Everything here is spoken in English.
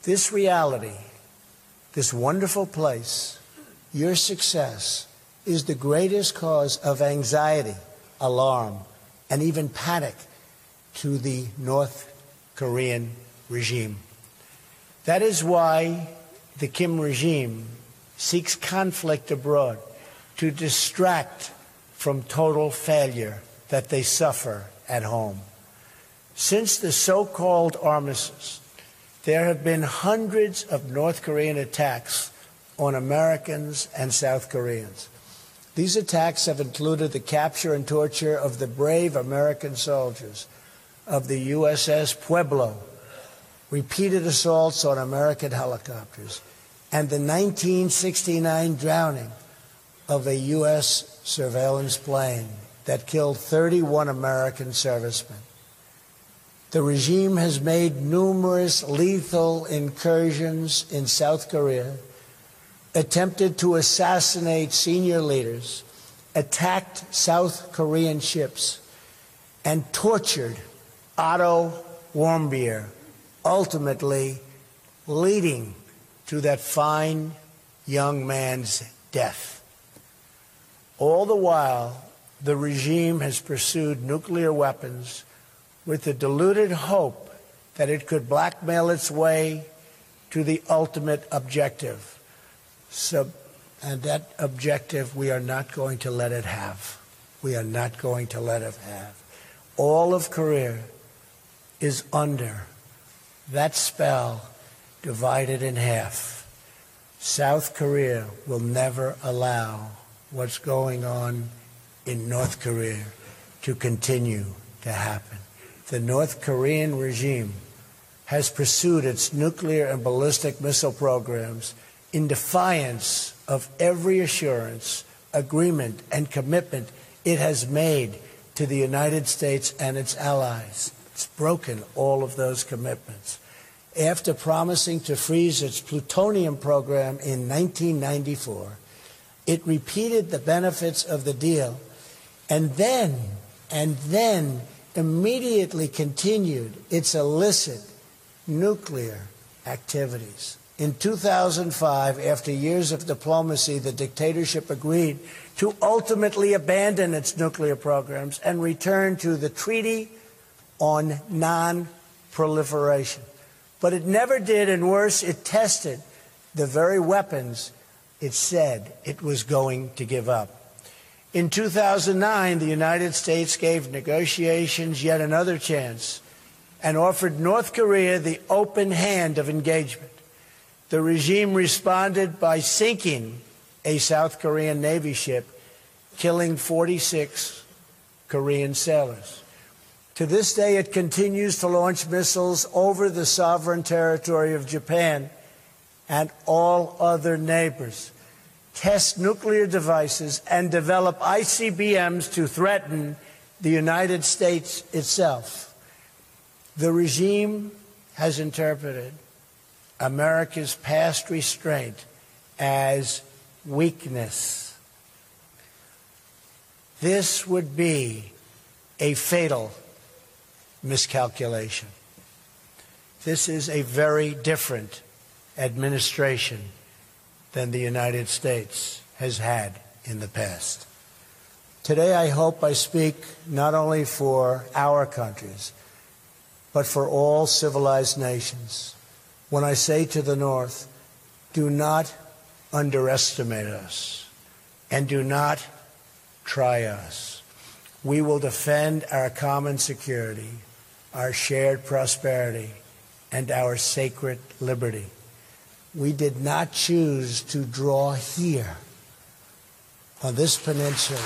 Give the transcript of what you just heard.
This reality, this wonderful place, your success, is the greatest cause of anxiety, alarm, and even panic to the North Korean regime. That is why the Kim regime seeks conflict abroad to distract from total failure that they suffer at home. Since the so-called armistice, there have been hundreds of North Korean attacks on Americans and South Koreans. These attacks have included the capture and torture of the brave American soldiers of the USS Pueblo, repeated assaults on American helicopters, and the 1969 drowning of a U.S. surveillance plane that killed 31 American servicemen. The regime has made numerous lethal incursions in South Korea, attempted to assassinate senior leaders, attacked South Korean ships, and tortured Otto Warmbier, ultimately leading to that fine young man's death. All the while, the regime has pursued nuclear weapons with the deluded hope that it could blackmail its way to the ultimate objective. And that objective, we are not going to let it have. We are not going to let it have. All of Korea is under that spell, divided in half. South Korea will never allow what's going on in North Korea to continue to happen. The North Korean regime has pursued its nuclear and ballistic missile programs in defiance of every assurance, agreement, and commitment it has made to the United States and its allies. It's broken all of those commitments. After promising to freeze its plutonium program in 1994, it repeated the benefits of the deal and then immediately continued its illicit nuclear activities. In 2005, after years of diplomacy, the dictatorship agreed to ultimately abandon its nuclear programs and return to the Treaty on Non-Proliferation. But it never did, and worse, it tested the very weapons it said it was going to give up. In 2009, the United States gave negotiations yet another chance and offered North Korea the open hand of engagement. The regime responded by sinking a South Korean Navy ship, killing 46 Korean sailors. To this day, it continues to launch missiles over the sovereign territory of Japan and all other neighbors, test nuclear devices, and develop ICBMs to threaten the United States itself. The regime has interpreted America's past restraint as weakness. This would be a fatal miscalculation. This is a very different administration than the United States has had in the past. Today, I hope I speak not only for our countries, but for all civilized nations when I say to the North, do not underestimate us and do not try us. We will defend our common security, our shared prosperity, and our sacred liberty. We did not choose to draw here on this peninsula